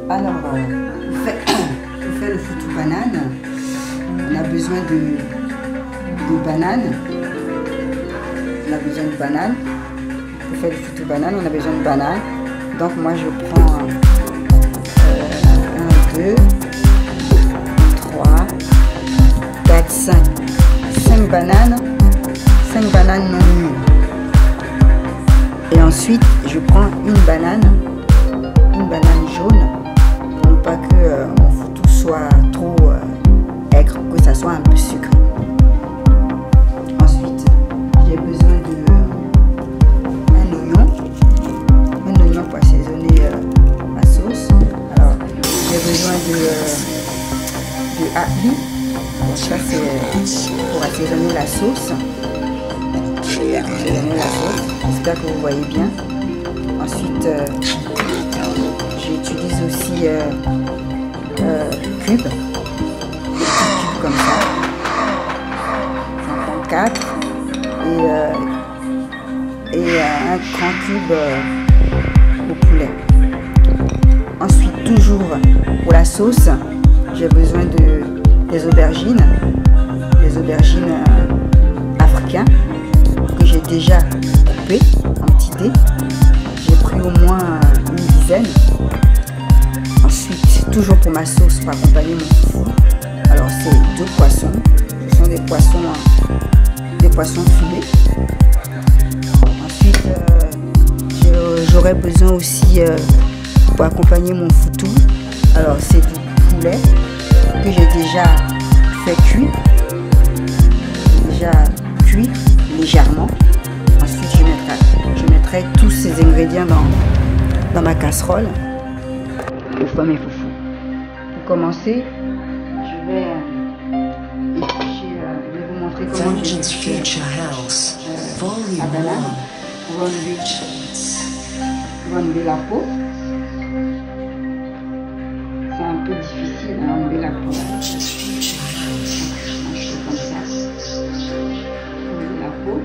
Alors, pour faire le foutou banane, on a besoin de bananes. On a besoin de bananes. Pour faire le foutou banane, on a besoin de bananes. Donc moi je prends 1, 2, 3, 4, 5 bananes. 5 bananes non mûres. Et ensuite je prends une banane jaune. Pour pas que mon foutou soit trop aigre, que ça soit un peu sucré. Ensuite, j'ai besoin d'un oignon pour assaisonner ma sauce. Alors, j'ai besoin de api. Donc ça c'est pour assaisonner la sauce. J'espère que vous voyez bien. Ensuite, j'utilise aussi cubes comme ça. J'en prends 4 et un grand cube au poulet. Ensuite, toujours pour la sauce, j'ai besoin des aubergines africaines que j'ai déjà coupées en petits dés. J'ai pris au moins une dizaine. Ensuite, toujours pour ma sauce, pour accompagner mon foufou. Alors c'est 2 poissons. Ce sont des poissons fumés. Ensuite, j'aurais besoin aussi pour accompagner mon foutou. Alors c'est du poulet que j'ai déjà fait cuire. Légèrement. Ensuite, je mettrai tous ces ingrédients dans ma casserole pour faire mes foufous. Pour commencer, je vais vous montrer comment je la banane pour enlever la peau. C'est un peu difficile à enlever la peau. Comme ça. Enlever la peau.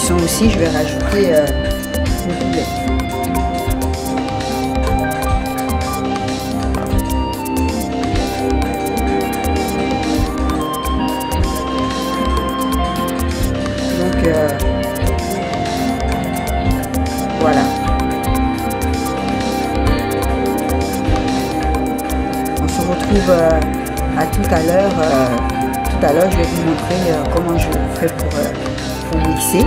cuisson aussi, je vais rajouter le poulet. Donc voilà. On se retrouve à tout à l'heure. Tout à l'heure, je vais vous montrer comment je fais pour mixer.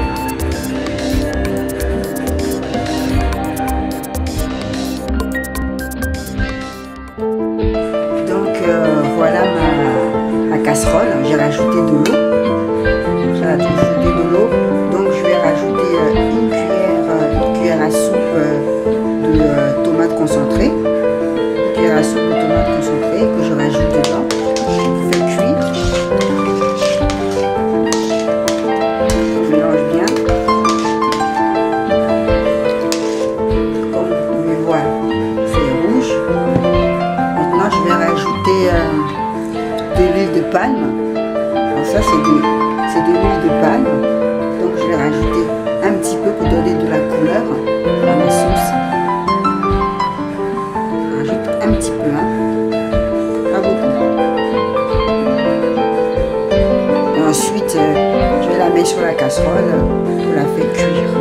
Donc voilà ma casserole. J'ai rajouté de l'eau. J'ai rajouté de l'eau. Donc je vais rajouter une cuillère à soupe de tomates concentrées. Une cuillère à soupe de tomates concentrées que je rajoute dedans. Je fais cuire. Je mélange bien. Comme vous pouvez voir, c'est rouge. Maintenant je vais rajouter de l'huile de palme. Alors ça c'est de l'huile de palme. Donc je vais rajouter un petit peu pour donner de la couleur à ma sauce. Je rajoute un petit peu, hein. Pas beaucoup. Et ensuite, je vais la mettre sur la casserole pour la faire cuire.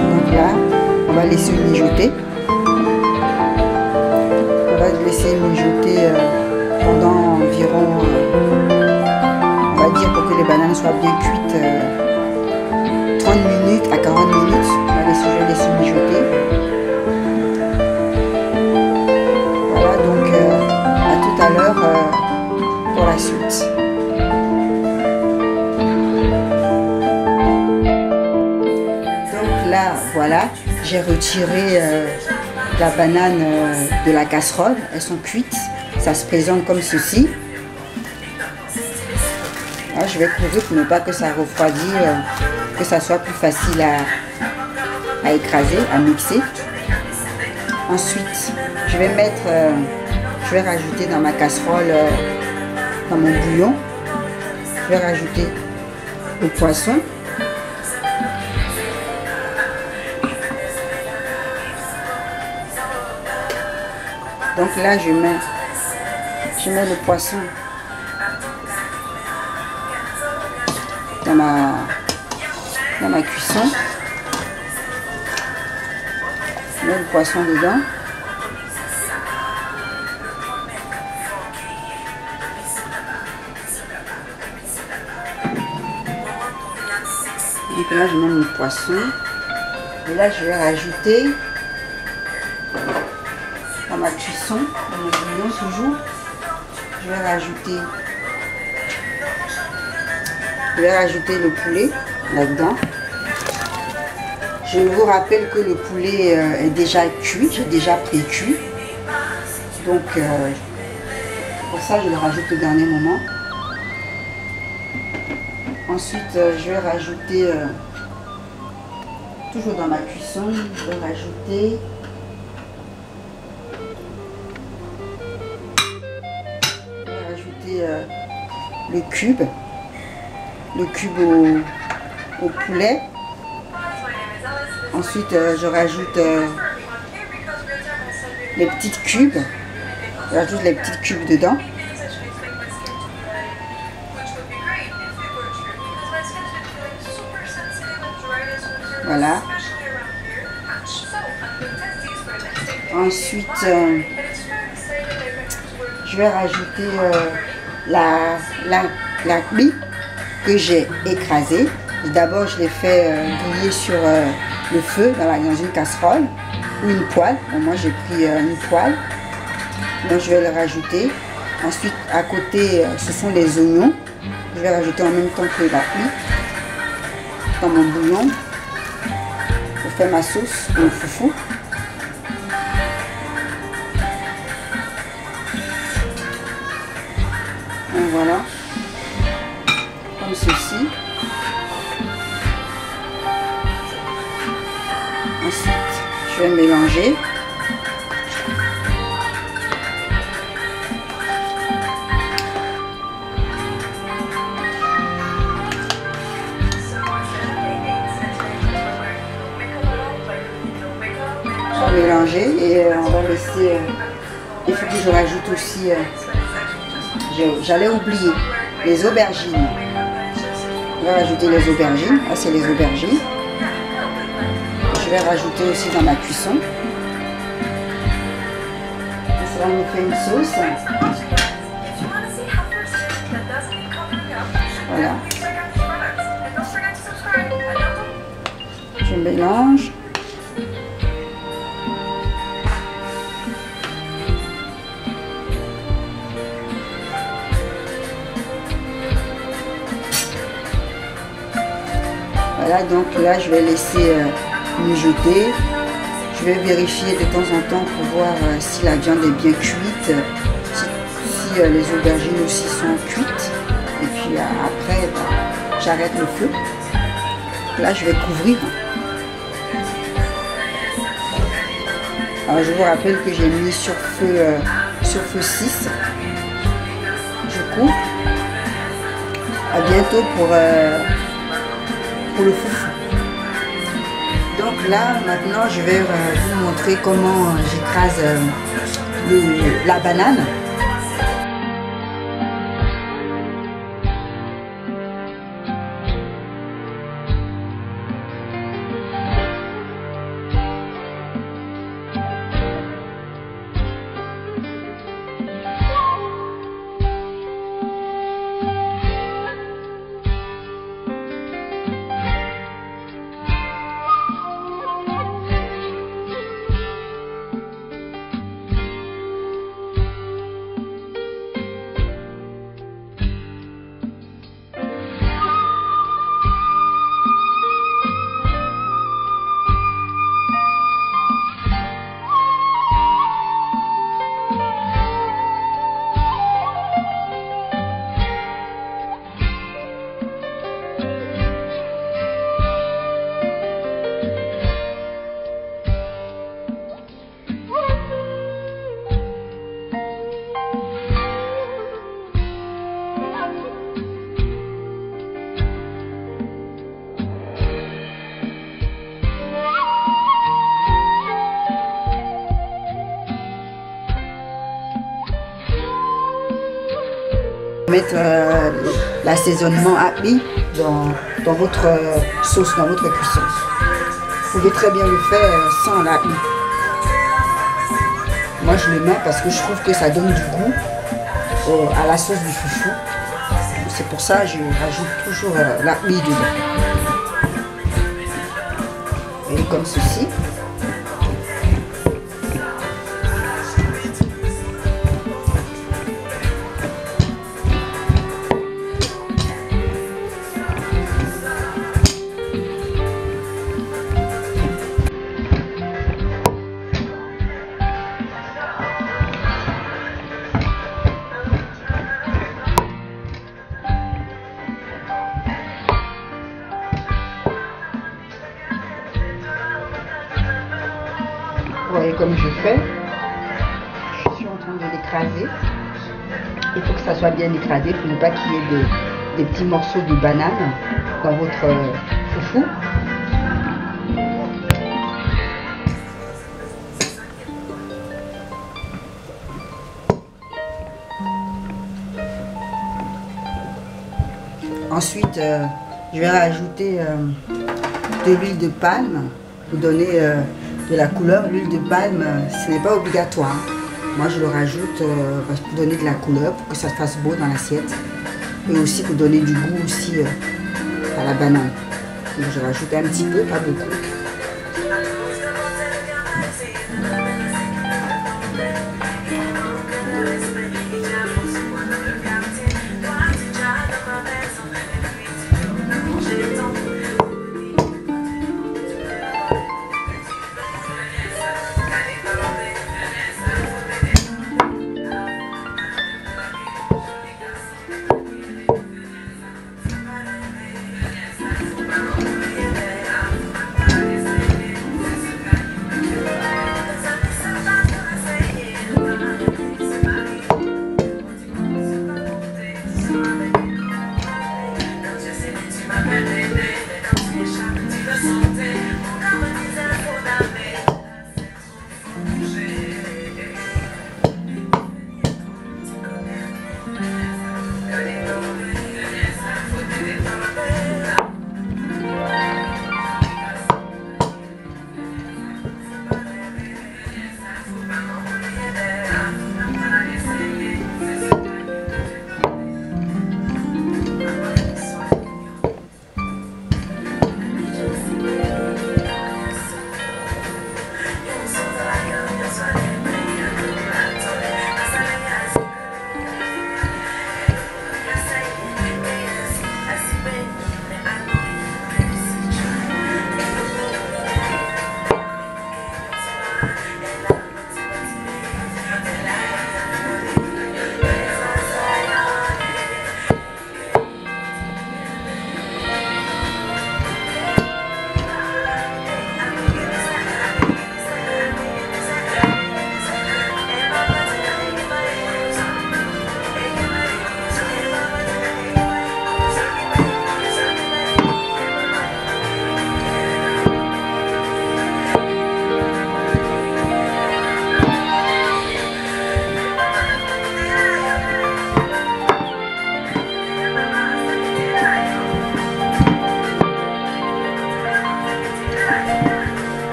Donc là, on va laisser mijoter. On va laisser mijoter pendant environ, on va dire pour que les bananes soient bien cuites, 30 minutes à 40 minutes. Je vais laisser mijoter. Voilà, donc à tout à l'heure pour la suite. Donc là, voilà, j'ai retiré la banane de la casserole. Elles sont cuites. Ça se présente comme ceci. Là, je vais couvrir pour ne pas que ça refroidisse, que ça soit plus facile à écraser, à mixer. Ensuite, je vais rajouter dans ma casserole, dans mon bouillon, je vais rajouter le poisson. Donc là, je mets le poisson dans ma cuisson. Je mets le poisson dedans. Donc là, je mets mon poisson. Et là, je vais rajouter dans ma cuisson, dans mon bouillon toujours, je vais rajouter le poulet là-dedans. Je vous rappelle que le poulet est déjà cuit, j'ai déjà pré-cuit. Donc pour ça je le rajoute au dernier moment. Ensuite je vais rajouter, toujours dans ma cuisson, je vais rajouter le cube au poulet. Ensuite je rajoute les petites cubes. Je rajoute les petites cubes dedans. Voilà. Ensuite je vais rajouter la pie que j'ai écrasée. D'abord je l'ai fait griller sur le feu dans une casserole ou une poêle. Bon, moi j'ai pris une poêle, donc je vais le rajouter. Ensuite à côté ce sont les oignons, je vais rajouter en même temps que la pie dans mon bouillon pour faire ma sauce, mon foufou. Donc voilà, comme ceci. Ensuite, mélanger. Mélanger et on va laisser. Il faut que je rajoute aussi. J'allais oublier les aubergines. On va rajouter les aubergines. Là, c'est les aubergines. Je vais rajouter aussi dans ma cuisson. Ça va nous faire une sauce. Voilà. Je mélange. Voilà, donc là je vais laisser mijoter. Je vais vérifier de temps en temps pour voir si la viande est bien cuite, si les aubergines aussi sont cuites. Et puis après, j'arrête le feu. Là je vais couvrir. Alors je vous rappelle que j'ai mis sur feu 6. Je couvre. À bientôt pour le foufou. Donc là maintenant je vais vous montrer comment j'écrase la banane. Mettre l'assaisonnement happy dans votre sauce, dans votre cuisson. Vous pouvez très bien le faire sans l'happy. Moi je le mets parce que je trouve que ça donne du goût à la sauce du foufou. C'est pour ça que je rajoute toujours l'happy dedans. Et comme ceci. Vous voyez comme je fais, je suis en train de l'écraser. Il faut que ça soit bien écrasé pour ne pas qu'il y ait des petits morceaux de banane dans votre foufou. Ensuite, je vais rajouter de l'huile de palme pour donner de la couleur. L'huile de palme, ce n'est pas obligatoire. Moi, je le rajoute pour donner de la couleur, pour que ça fasse beau dans l'assiette. Et aussi pour donner du goût aussi à la banane. Donc, je rajoute un petit peu, pas beaucoup.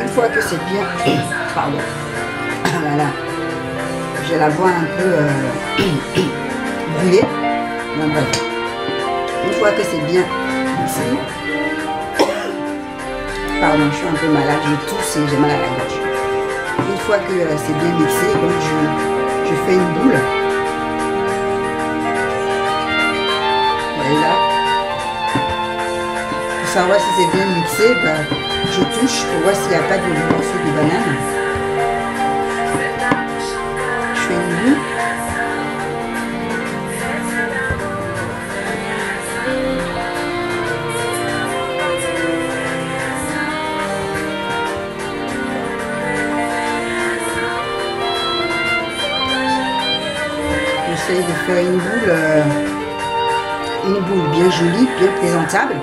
Une fois que c'est bien, pardon, voilà, je la vois un peu brûlée. Bon, bref. Une fois que c'est bien mixé, pardon, je suis un peu malade, je tousse et j'ai mal à la gorge. Une fois que c'est bien mixé, donc je fais une boule. Voilà. Pour savoir si c'est bien mixé, ben, je touche pour voir s'il n'y a pas de morceaux de banane. Je fais une boule. J'essaie de faire une boule bien jolie, bien présentable.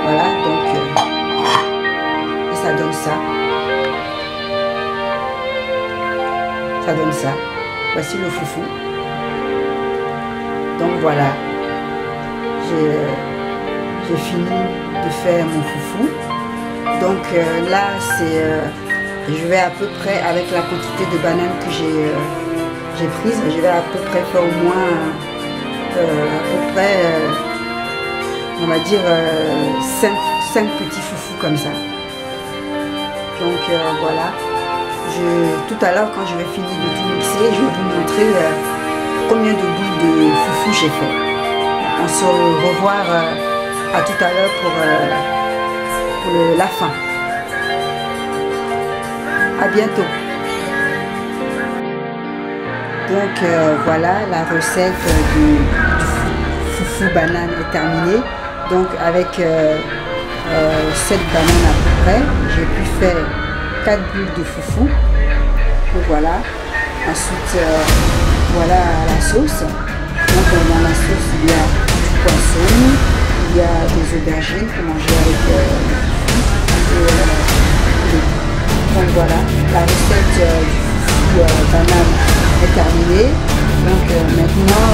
Voilà, donc et ça donne ça. Ça donne ça. Voici le foufou. Donc voilà, j'ai fini de faire mon foufou. Donc là, c'est je vais à peu près, avec la quantité de bananes que j'ai prise, je vais à peu près faire au moins, on va dire 5 petits foufous comme ça. Donc voilà, tout à l'heure quand je vais finir de tout mixer, je vais vous montrer combien de boules de foufou j'ai fait. On se revoit à tout à l'heure pour la fin. À bientôt. Donc voilà, la recette du foufou banane est terminée. Donc avec 7 bananes à peu près, j'ai pu faire 4 bulles de foufou. Donc voilà. Ensuite voilà la sauce. Donc dans la sauce il y a du poisson, il y a des aubergines pour manger avec le foufou. Donc voilà, la recette du foufou banane est terminée. Donc maintenant,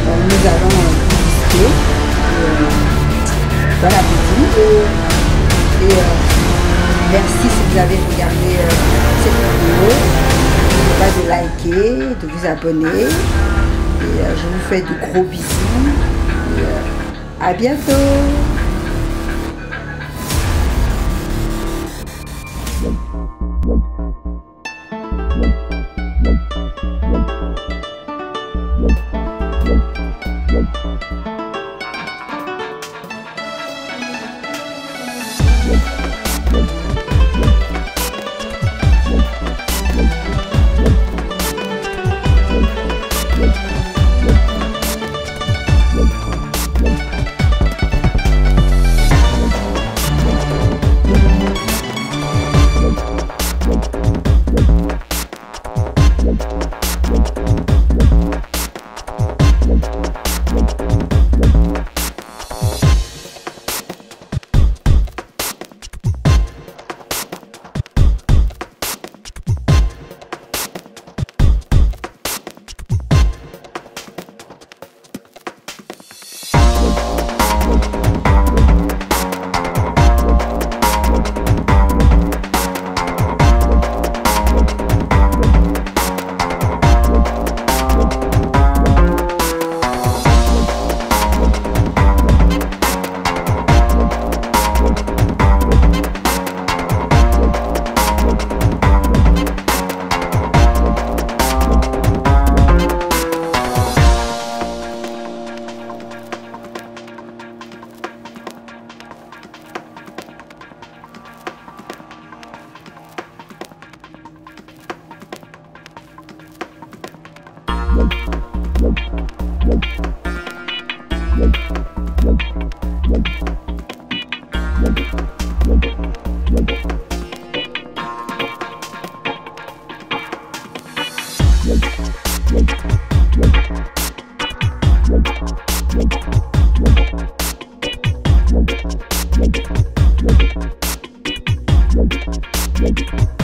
nous allons déguster. Bon appétit. Et merci si vous avez regardé cette vidéo. N'oubliez pas de liker, de vous abonner. Et je vous fais de gros bisous. Et à bientôt. Thank you.